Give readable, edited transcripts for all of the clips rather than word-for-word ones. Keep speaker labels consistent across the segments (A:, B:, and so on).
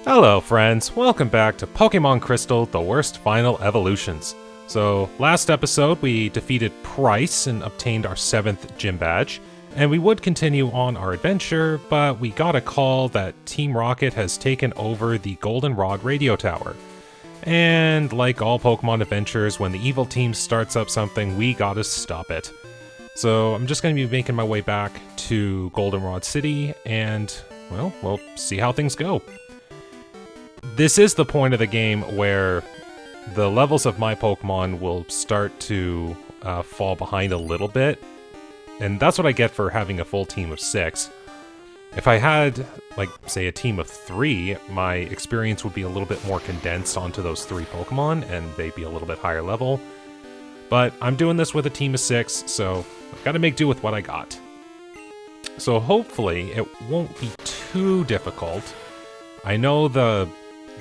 A: Hello friends, welcome back to Pokemon Crystal, the worst final evolutions. So, last episode we defeated Price and obtained our 7th gym badge, and we would continue on our adventure, but we got a call that Team Rocket has taken over the Goldenrod radio tower. And like all Pokemon adventures, when the evil team starts up something, we gotta stop it. So I'm just gonna be making my way back to Goldenrod City, and, well, we'll see how things go. This is the point of the game where the levels of my Pokemon will start to fall behind a little bit, and that's what I get for having a full team of 6. If I had, like, say, a team of 3, my experience would be a little bit more condensed onto those 3 Pokemon, and they'd be a little bit higher level. But I'm doing this with a team of 6, so I've got to make do with what I got. So hopefully it won't be too difficult. I know the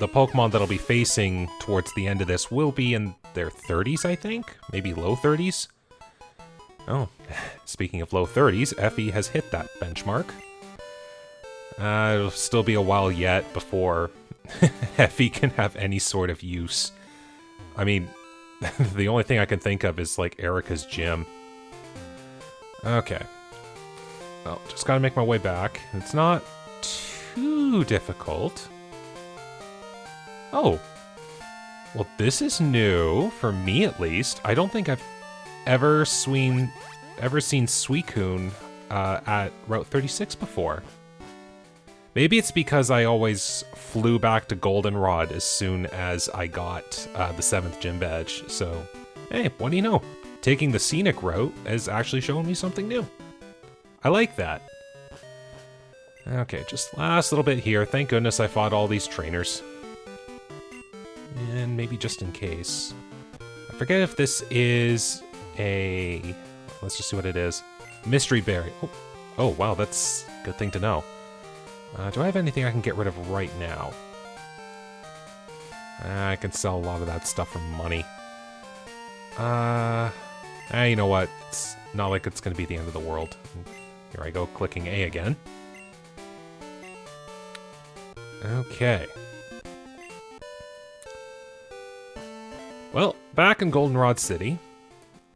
A: Pokemon that'll be facing towards the end of this will be in their 30s, I think? Maybe low 30s? Oh, speaking of low 30s, Effie has hit that benchmark. It'll still be a while yet before Effie can have any sort of use. I mean, the only thing I can think of is, like, Erica's gym. Okay. Well, just gotta make my way back. It's not too difficult. Oh. Well, this is new, for me at least. I don't think I've ever seen Suicune at Route 36 before. Maybe it's because I always flew back to Goldenrod as soon as I got the 7th gym badge, so hey, what do you know? Taking the scenic route is actually showing me something new. I like that. Okay, just last little bit here. Thank goodness I fought all these trainers. And maybe just in case. I forget if this is a... Let's just see what it is. Mystery Berry. Oh wow, that's a good thing to know. Do I have anything I can get rid of right now? I can sell a lot of that stuff for money. You know what? It's not like it's going to be the end of the world. Here I go, clicking A again. Okay. Well, back in Goldenrod City,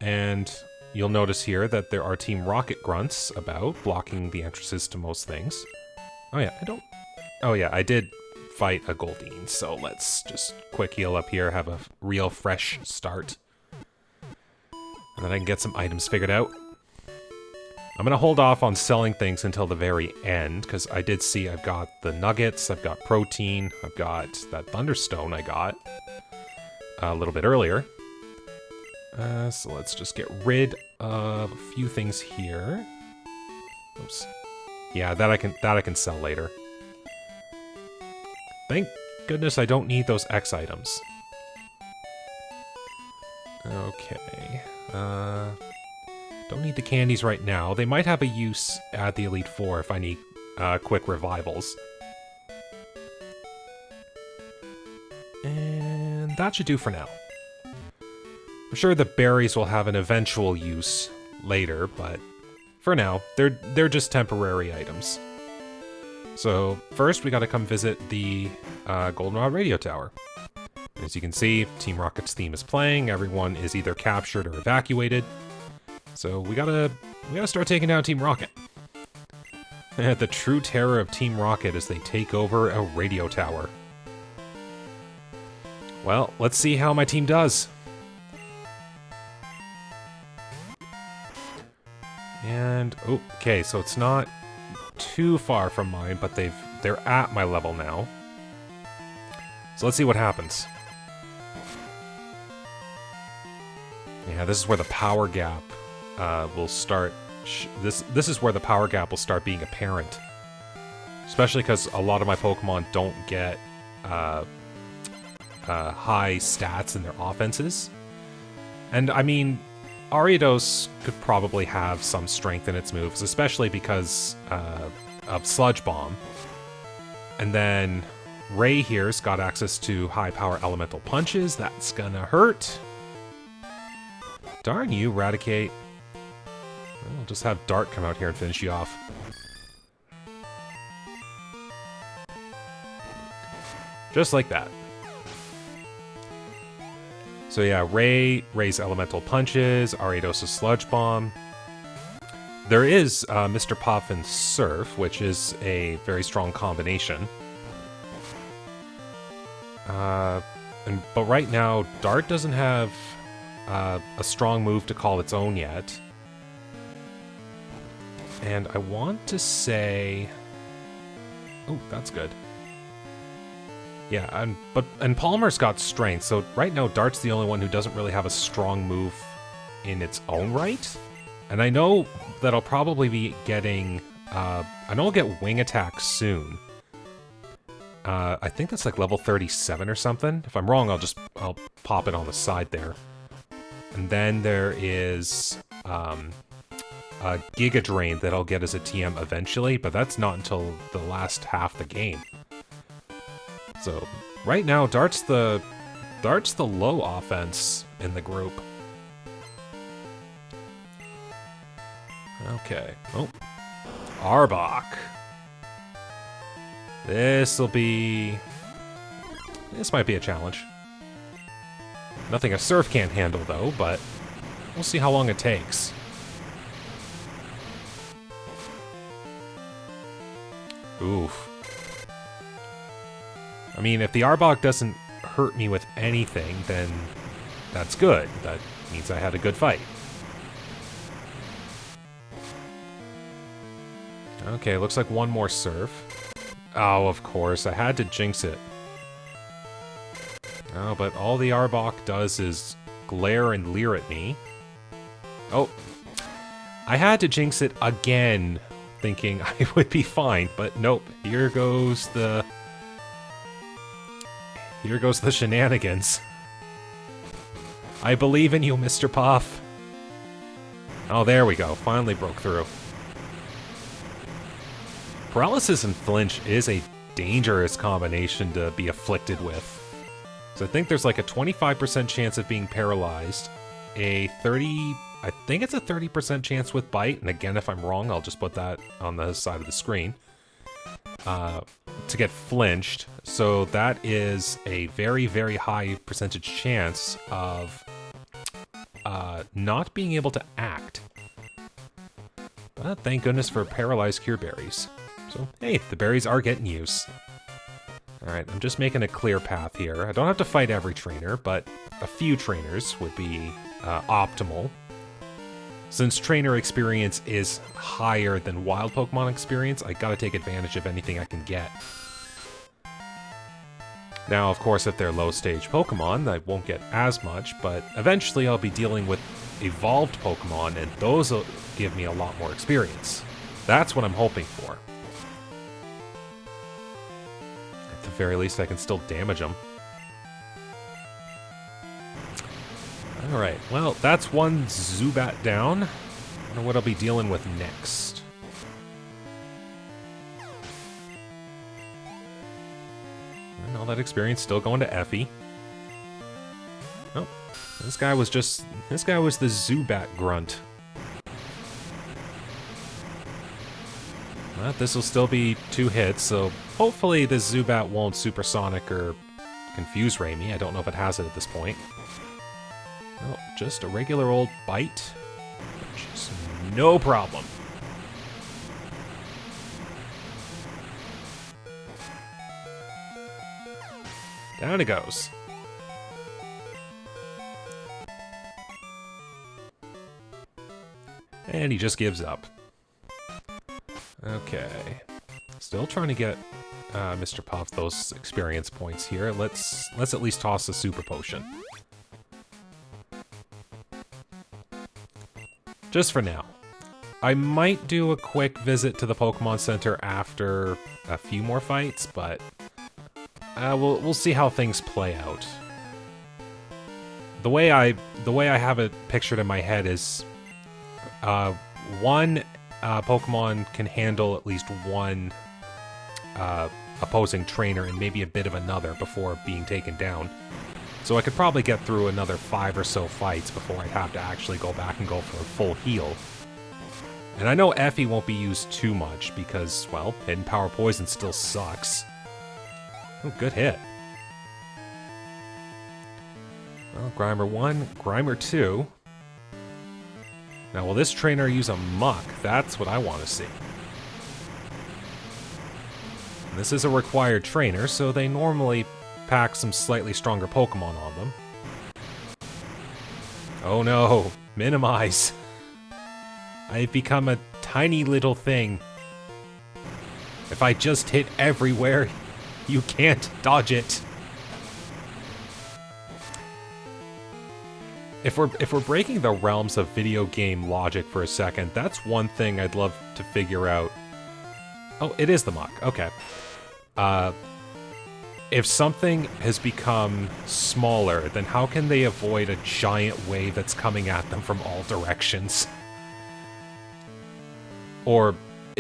A: and you'll notice here that there are Team Rocket grunts about, blocking the entrances to most things. Oh yeah, I did fight a Goldeen, so let's just quick heal up here, have a real fresh start. And then I can get some items figured out. I'm gonna hold off on selling things until the very end, because I did see I've got the nuggets, I've got protein, I've got that Thunderstone I got a little bit earlier. So let's just get rid of a few things here. Oops. Yeah, that I can sell later. Thank goodness I don't need those X items. Okay. Don't need the candies right now. They might have a use at the Elite Four if I need quick revivals. And that should do for now. I'm sure the berries will have an eventual use later, but for now, they're just temporary items. So first, we gotta come visit the Goldenrod radio tower. As you can see, Team Rocket's theme is playing. Everyone is either captured or evacuated. So we gotta start taking down Team Rocket. The true terror of Team Rocket as they take over a radio tower. Well, let's see how my team does. And, okay, so it's not too far from mine, but they're at my level now. So let's see what happens. Yeah, this is where the power gap will start. This is where the power gap will start being apparent. Especially because a lot of my Pokemon don't get high stats in their offenses. And, I mean, Ariados could probably have some strength in its moves, especially because of Sludge Bomb. And then Ray here's got access to high power elemental punches. That's gonna hurt. Darn you, Raticate. I'll just have Dart come out here and finish you off. Just like that. So yeah, Ray's Elemental Punches, Ariados's Sludge Bomb. There is Mr. Poffin's Surf, which is a very strong combination. But right now, Dart doesn't have a strong move to call its own yet. And I want to say... Oh, that's good. Yeah, and Palmer's got strength, so right now Dart's the only one who doesn't really have a strong move in its own right. And I know that I'll probably be getting... I know I'll get Wing Attack soon. I think that's like level 37 or something. If I'm wrong, I'll pop it on the side there. And then there is a Giga Drain that I'll get as a TM eventually, but that's not until the last half the game. So right now, Dart's the low offense in the group. Okay. Oh, Arbok. This might be a challenge. Nothing a Surf can't handle, though, but we'll see how long it takes. Oof. I mean, if the Arbok doesn't hurt me with anything, then that's good. That means I had a good fight. Okay, looks like one more Surf. Oh, of course, I had to jinx it. Oh, but all the Arbok does is glare and leer at me. Oh, I had to jinx it again, thinking I would be fine, but nope. Here goes the shenanigans. I believe in you, Mr. Puff. Oh, there we go. Finally broke through. Paralysis and Flinch is a dangerous combination to be afflicted with. So I think there's like a 25% chance of being paralyzed, I think it's a 30% chance with Bite, and again, if I'm wrong, I'll just put that on the side of the screen, to get flinched. So that is a very, very high percentage chance of not being able to act. But thank goodness for paralyzed cure berries. So, hey, the berries are getting use. Alright, I'm just making a clear path here. I don't have to fight every trainer, but a few trainers would be optimal. Since trainer experience is higher than wild Pokemon experience, I gotta take advantage of anything I can get. Now, of course, if they're low-stage Pokemon, I won't get as much, but eventually I'll be dealing with evolved Pokemon, and those will give me a lot more experience. That's what I'm hoping for. At the very least, I can still damage them. Alright, well, that's one Zubat down. I wonder what I'll be dealing with next. And all that experience still going to Effie. Oh, this guy was the Zubat grunt. But this will still be 2 hits, so hopefully this Zubat won't Supersonic or Confuse Ray me. I don't know if it has it at this point. No, just a regular old Bite, which is no problem. Down it goes. And he just gives up. Okay. Still trying to get Mr. Puff those experience points here. Let's at least toss a Super Potion. Just for now. I might do a quick visit to the Pokemon Center after a few more fights, but we'll see how things play out. The way I have it pictured in my head is one Pokemon can handle at least one opposing trainer and maybe a bit of another before being taken down. So I could probably get through another 5 or so fights before I'd have to actually go back and go for a full heal. And I know Effie won't be used too much because, well, Hidden Power Poison still sucks. Oh, good hit. Well, Grimer 1, Grimer 2. Now, will this trainer use a muck? That's what I want to see. And this is a required trainer, so they normally pack some slightly stronger Pokemon on them. Oh no, minimize. I've become a tiny little thing. If I just hit everywhere, you can't dodge it. If we're breaking the realms of video game logic for a second, that's one thing I'd love to figure out. Oh, it is the muck. Okay. If something has become smaller, then how can they avoid a giant wave that's coming at them from all directions? Or,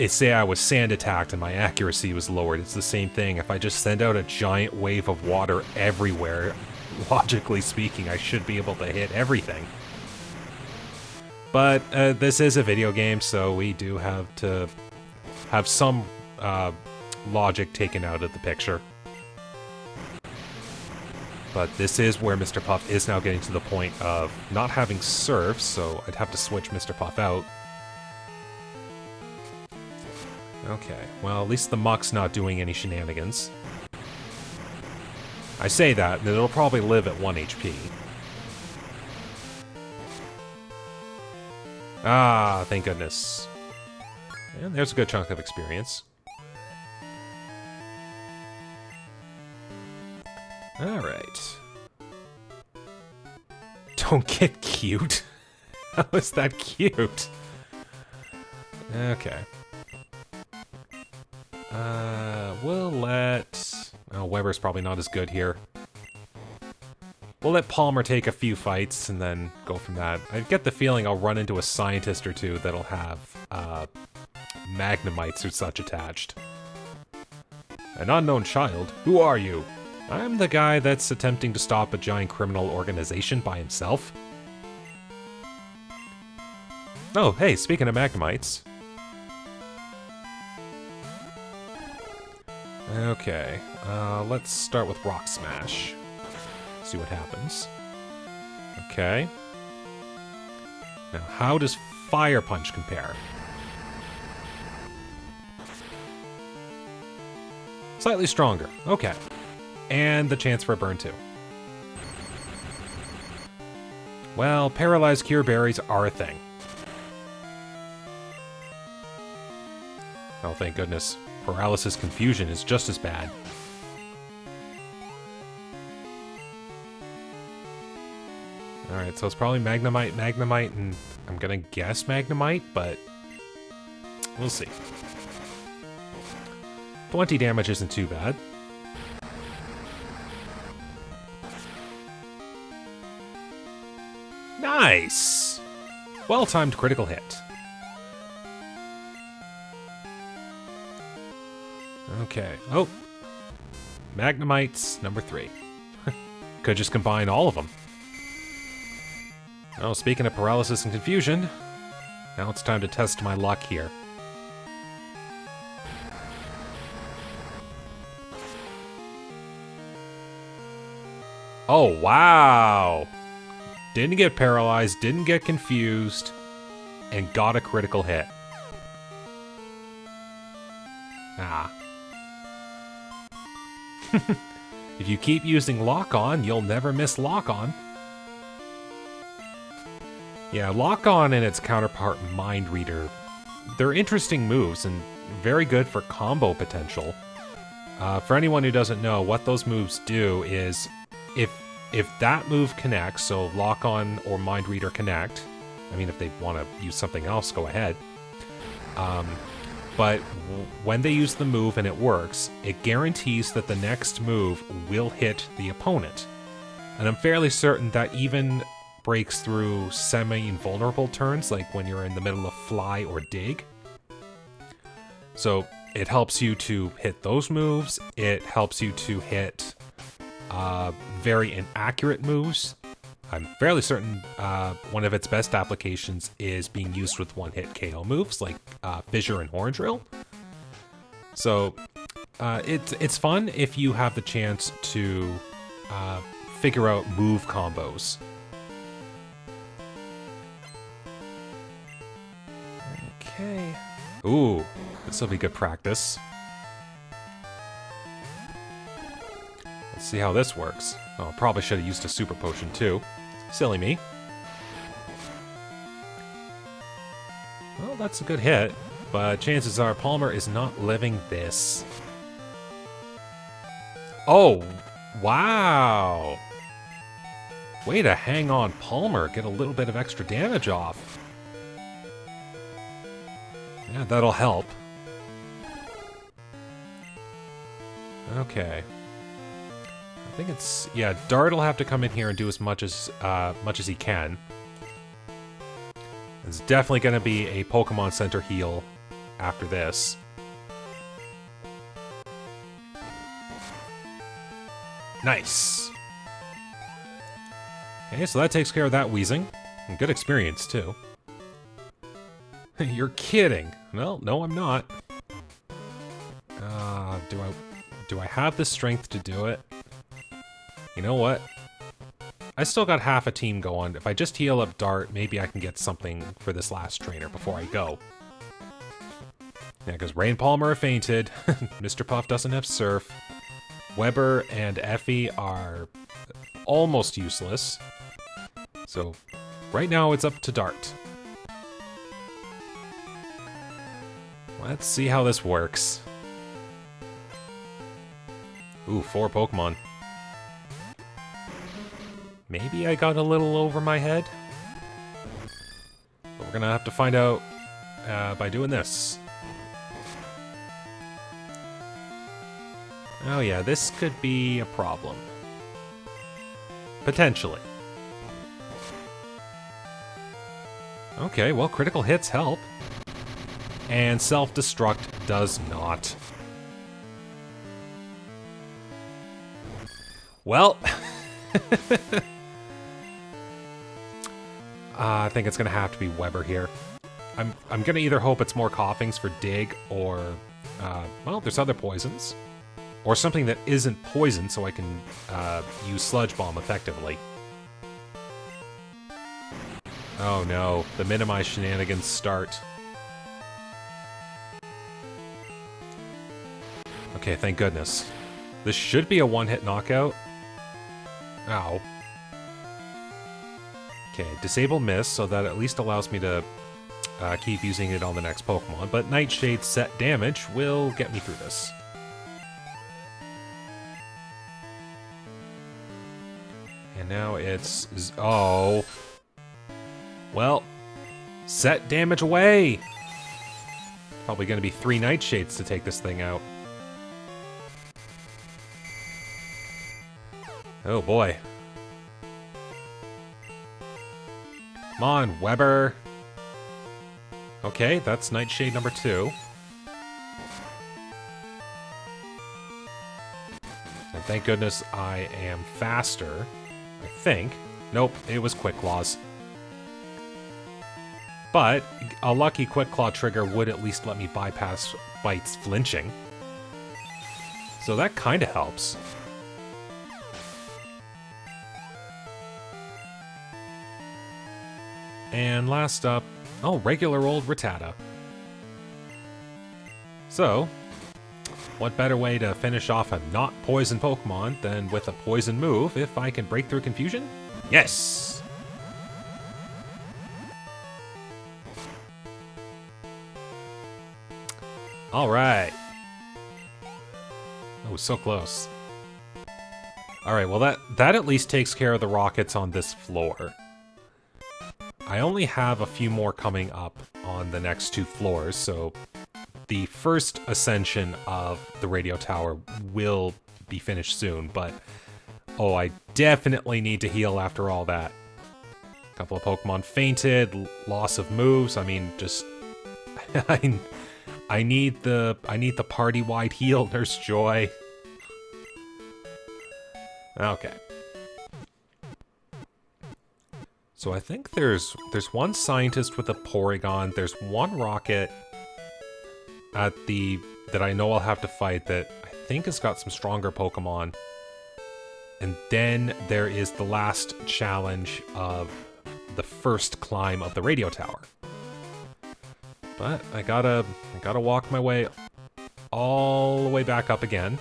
A: say I was sand attacked and my accuracy was lowered, it's the same thing. If I just send out a giant wave of water everywhere, logically speaking, I should be able to hit everything. But this is a video game, so we do have to have some logic taken out of the picture. But this is where Mr. Puff is now getting to the point of not having Surf, so I'd have to switch Mr. Puff out. Okay, well, at least the Muck's not doing any shenanigans. I say that, and it'll probably live at 1 HP. Ah, thank goodness. And there's a good chunk of experience. Alright. Don't get cute. How is that cute? Okay. We'll let... Oh, Weber's probably not as good here. We'll let Palmer take a few fights and then go from that. I get the feeling I'll run into a scientist or two that'll have, Magnemites or such attached. An unknown child? Who are you? I'm the guy that's attempting to stop a giant criminal organization by himself. Oh, hey, speaking of Magnemites. Okay, let's start with Rock Smash. See what happens. Okay. Now, how does Fire Punch compare? Slightly stronger. Okay. And the chance for a burn too. Well, Paralyzed Cure Berries are a thing. Oh, thank goodness. Paralysis Confusion is just as bad. Alright, so it's probably Magnemite, and I'm gonna guess Magnemite, but we'll see. 20 damage isn't too bad. Nice! Well-timed critical hit. Okay. Oh. Magnemites, number 3. Could just combine all of them. Oh, speaking of paralysis and confusion, now it's time to test my luck here. Oh, wow! Didn't get paralyzed, didn't get confused, and got a critical hit. Ah. If you keep using Lock On, you'll never miss Lock On. Yeah, Lock On and its counterpart Mind Reader, they're interesting moves and very good for combo potential. For anyone who doesn't know, what those moves do is if that move connects, so Lock On or Mind Reader connect, I mean, if they want to use something else, go ahead. But when they use the move and it works, it guarantees that the next move will hit the opponent. And I'm fairly certain that even breaks through semi-invulnerable turns, like when you're in the middle of Fly or Dig. So it helps you to hit those moves, it helps you to hit very inaccurate moves. I'm fairly certain one of its best applications is being used with one-hit KO moves like Fissure and Horn Drill. So it's fun if you have the chance to figure out move combos. Okay. Ooh, this will be good practice. Let's see how this works. Oh, probably should have used a super potion too. Silly me. Well, that's a good hit, but chances are Palmer is not living this. Oh, wow. Way to hang on, Palmer. Get a little bit of extra damage off. Yeah, that'll help. Okay. I think it's... yeah, Dart will have to come in here and do as much as he can. It's definitely going to be a Pokemon Center heal after this. Nice. Okay, so that takes care of that wheezing. And good experience, too. You're kidding. Well, no, I'm not. Do I have the strength to do it? You know what? I still got half a team going. If I just heal up Dart, maybe I can get something for this last trainer before I go. Yeah, because Rain Palmer fainted. Mr. Puff doesn't have Surf. Weber and Effie are almost useless. So, right now it's up to Dart. Let's see how this works. Ooh, 4 Pokemon. Maybe I got a little over my head? But we're gonna have to find out by doing this. Oh yeah, this could be a problem. Potentially. Okay, well, critical hits help. And self-destruct does not. Well... I think it's gonna have to be Weber here. I'm gonna either hope it's more coughings for Dig, or... well, there's other poisons. Or something that isn't poison, so I can use Sludge Bomb effectively. Oh no, the minimize shenanigans start. Okay, thank goodness. This should be a one-hit knockout. Ow. Okay, disable miss, so that at least allows me to keep using it on the next Pokemon, but Nightshade's set damage will get me through this. And now it's... oh. Well, set damage away! Probably gonna be 3 Nightshades to take this thing out. Oh boy. Come on, Weber. Okay, that's Nightshade number 2. And thank goodness I am faster, I think. Nope, it was Quick Claws. But a lucky Quick Claw trigger would at least let me bypass Bite's flinching. So that kinda helps. And last up, oh, regular old Rattata. So, what better way to finish off a not poison Pokemon than with a poison move if I can break through confusion? Yes! Alright. Oh, so close. Alright, well that at least takes care of the rockets on this floor. I only have a few more coming up on the next 2 floors, so the first ascension of the radio tower will be finished soon, but oh, I definitely need to heal after all that. A couple of Pokemon fainted, loss of moves, I mean, just... I need the party-wide heal, Nurse Joy. Okay. So I think there's one scientist with a Porygon, there's one rocket that I know I'll have to fight that I think has got some stronger Pokemon. And then there is the last challenge of the first climb of the radio tower. But I gotta walk my way all the way back up again.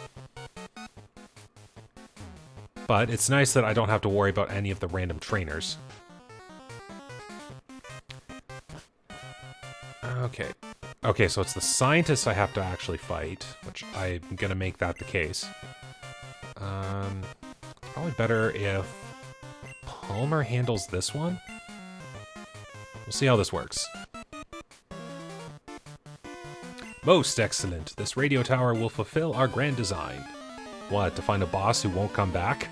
A: But it's nice that I don't have to worry about any of the random trainers. Okay. Okay, so it's the scientists I have to actually fight, which I'm gonna make that the case. Probably better if Palmer handles this one. We'll see how this works. Most excellent. This radio tower will fulfill our grand design. What, to find a boss who won't come back?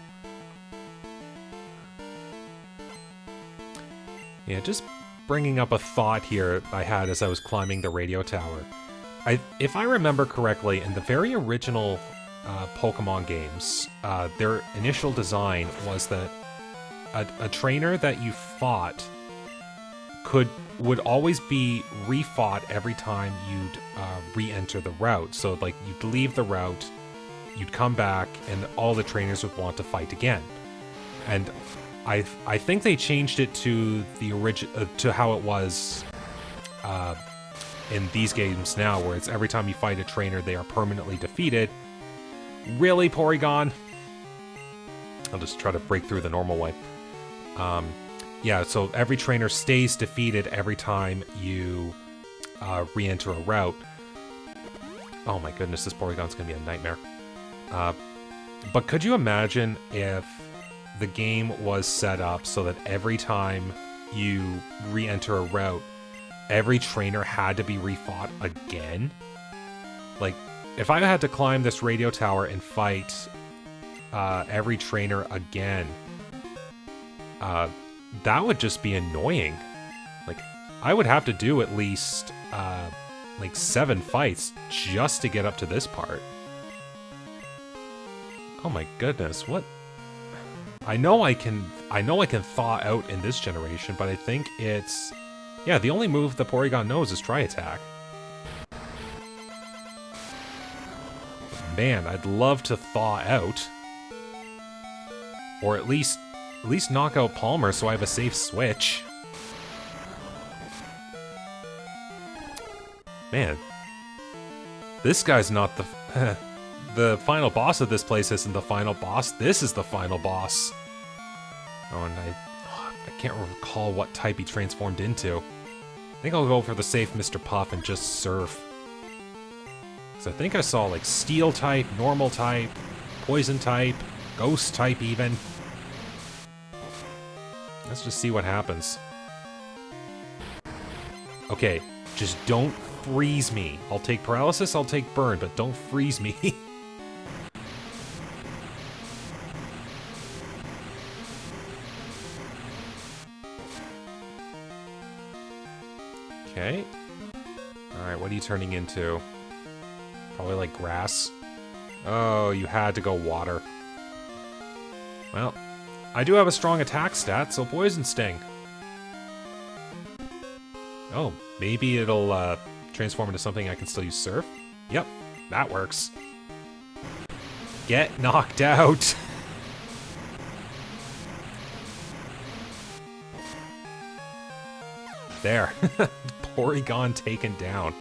A: Yeah, just bringing up a thought here I had as I was climbing the radio tower. If I remember correctly, in the very original Pokemon games, their initial design was that a trainer that you fought would always be refought every time you'd re-enter the route. So like you'd leave the route, you'd come back, and all the trainers would want to fight again. And I think they changed it to the to how it was in these games now, where it's every time you fight a trainer, they are permanently defeated. Really, Porygon? I'll just try to break through the normal way. Yeah, so every trainer stays defeated every time you re-enter a route. Oh my goodness, this Porygon's gonna be a nightmare. But could you imagine if the game was set up so that every time you re-enter a route, every trainer had to be refought again? Like, if I had to climb this radio tower and fight every trainer again, that would just be annoying. Like, I would have to do at least like 7 fights just to get up to this part. Oh my goodness, what? I know I can thaw out in this generation, but I think it's... Yeah, the only move the Porygon knows is Tri-Attack. Man, I'd love to thaw out. Or at least knock out Palmer so I have a safe switch. Man. This guy's not the... The final boss of this place isn't the final boss. This is the final boss. Oh, and I can't recall what type he transformed into. I think I'll go for the safe Mr. Puff and just surf. Because I think I saw like Steel type, Normal type, Poison type, Ghost type even. Let's just see what happens. Okay, just don't freeze me. I'll take paralysis, I'll take burn, but don't freeze me. Okay. Alright, what are you turning into? Probably like grass. Oh, you had to go water. Well, I do have a strong attack stat, so Poison Sting. Oh, maybe it'll transform into something I can still use Surf? Yep, that works. Get knocked out! There. Porygon taken down.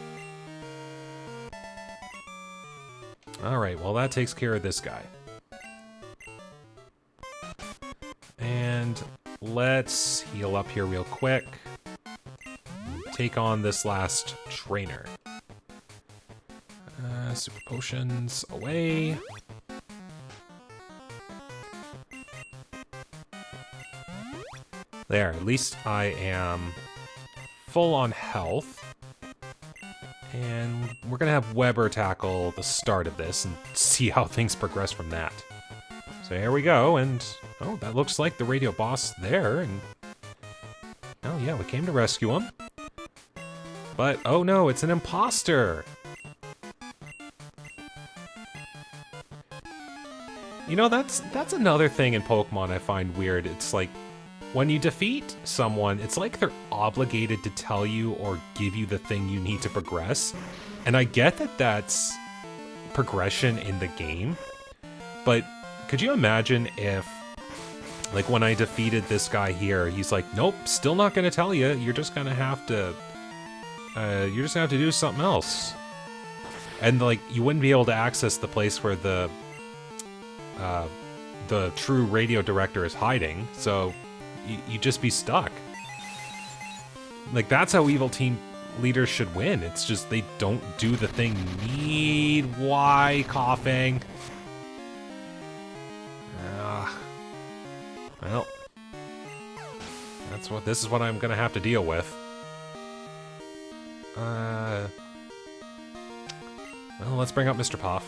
A: Alright, well that takes care of this guy. And let's heal up here real quick. Take on this last trainer. Super potions away. There, at least I am full on health. And we're gonna have Weber tackle the start of this and see how things progress from that. So here we go, and oh, that looks like the radio boss there, and oh yeah, we came to rescue him. But oh no, it's an imposter! You know, that's another thing in Pokemon I find weird. It's like, when you defeat someone, it's like they're obligated to tell you or give you the thing you need to progress. And I get that that's progression in the game, but could you imagine if, like, when I defeated this guy here, he's like, nope, still not gonna tell you. You're just gonna have to, do something else. And, like, you wouldn't be able to access the place where the true radio director is hiding, so you'd just be stuck. Like, that's how evil team leaders should win. It's just they don't do the thing. Need, why, coughing. Well, this is what I'm gonna have to deal with. Well, let's bring up Mr. Puff.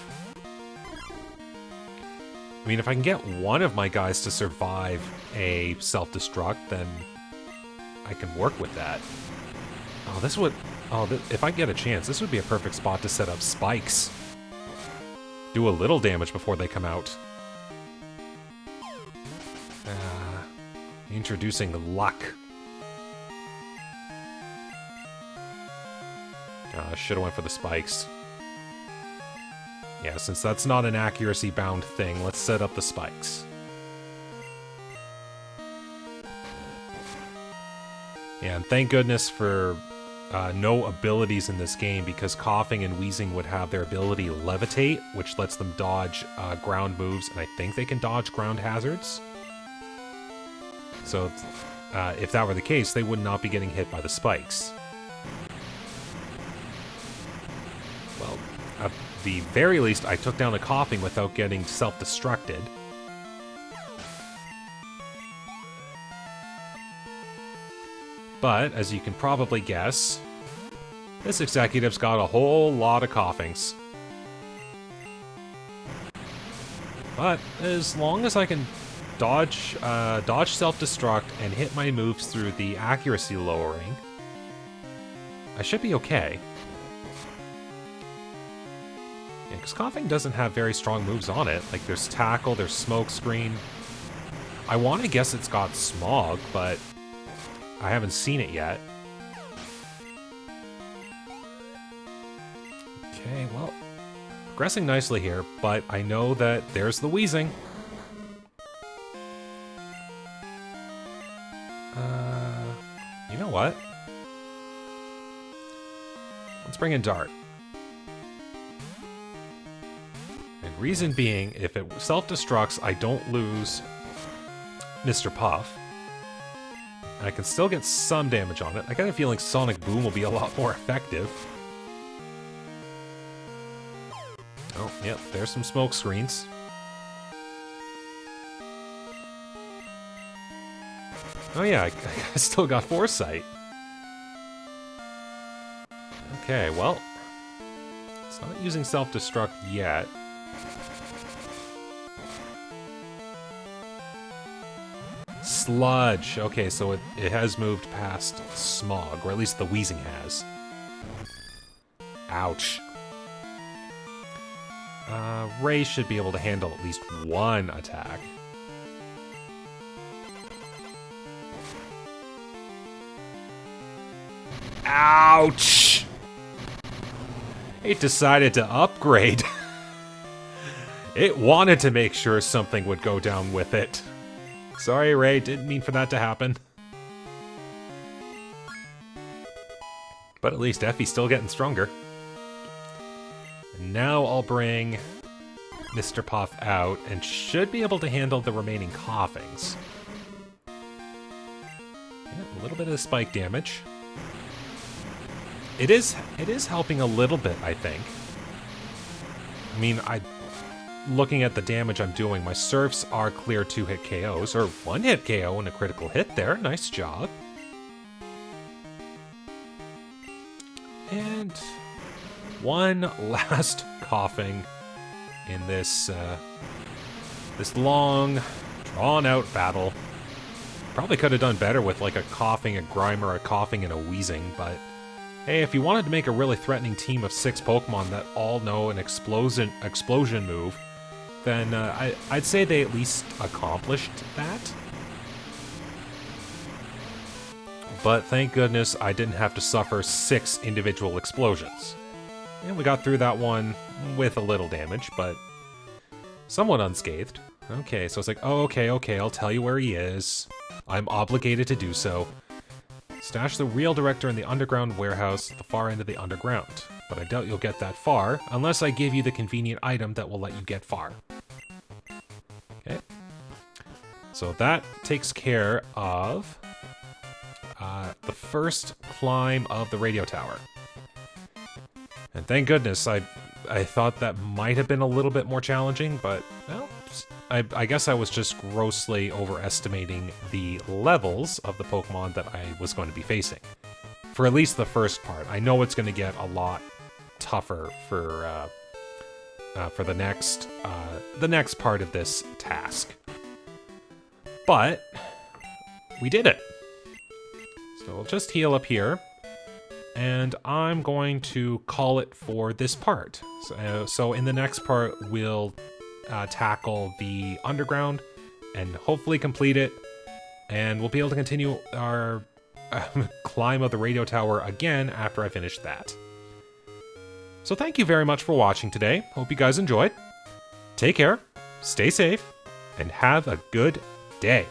A: I mean, if I can get one of my guys to survive a self-destruct, then I can work with that. Oh, this would... Oh, if I get a chance, this would be a perfect spot to set up spikes. Do a little damage before they come out. Introducing luck. Should've went for the spikes. Yeah, since that's not an accuracy-bound thing, let's set up the spikes. Yeah, and thank goodness for no abilities in this game, because coughing and wheezing would have their ability levitate, which lets them dodge ground moves, and I think they can dodge ground hazards. So if that were the case, they would not be getting hit by the spikes. Well, at the very least, I took down the coughing without getting self-destructed. But, as you can probably guess, this executive's got a whole lot of coughings. But, as long as I can dodge self-destruct and hit my moves through the accuracy lowering, I should be okay. Yeah, because coughing doesn't have very strong moves on it. Like, there's tackle, there's smoke screen. I want to guess it's got smog, but I haven't seen it yet. Okay, well, progressing nicely here, but I know that there's the wheezing. You know what? Let's bring in Dart. And reason being, if it self-destructs, I don't lose Mr. Puff. And I can still get some damage on it. I got a feeling Sonic Boom will be a lot more effective. Oh, yep, there's some smoke screens. Oh yeah, I still got Foresight. Okay, well, it's not using self-destruct yet. Sludge. Okay, so it has moved past smog, or at least the wheezing has. Ouch. Ray should be able to handle at least one attack. Ouch! It decided to upgrade. It wanted to make sure something would go down with it. Sorry, Ray, didn't mean for that to happen. But at least Effie's still getting stronger. And now I'll bring Mr. Puff out and should be able to handle the remaining coughings. Yeah, a little bit of spike damage. It is helping a little bit, I think. I mean, looking at the damage I'm doing, my surfs are clear 2-hit KOs, or 1-hit KO and a critical hit there. Nice job. And one last coughing in this this long, drawn-out battle. Probably could have done better with like a coughing, a Grimer, a coughing, and a wheezing, but hey, if you wanted to make a really threatening team of 6 Pokemon that all know an explosion move, then I'd say they at least accomplished that. But thank goodness I didn't have to suffer 6 individual explosions. And we got through that one with a little damage, but somewhat unscathed. Okay, so it's like, oh, okay, I'll tell you where he is. I'm obligated to do so. Stash the real director in the underground warehouse at the far end of the underground. But I doubt you'll get that far, unless I give you the convenient item that will let you get far. Okay. So that takes care of the first climb of the radio tower. And thank goodness, I thought that might have been a little bit more challenging, but, well, I guess I was just grossly overestimating the levels of the Pokemon that I was going to be facing. For at least the first part. I know it's going to get a lot tougher for the next part of this task. But we did it. So we'll just heal up here. And I'm going to call it for this part. So in the next part, we'll tackle the underground and hopefully complete it. And we'll be able to continue our climb of the radio tower again after I finish that. So thank you very much for watching today. Hope you guys enjoyed. Take care, stay safe, and have a good day.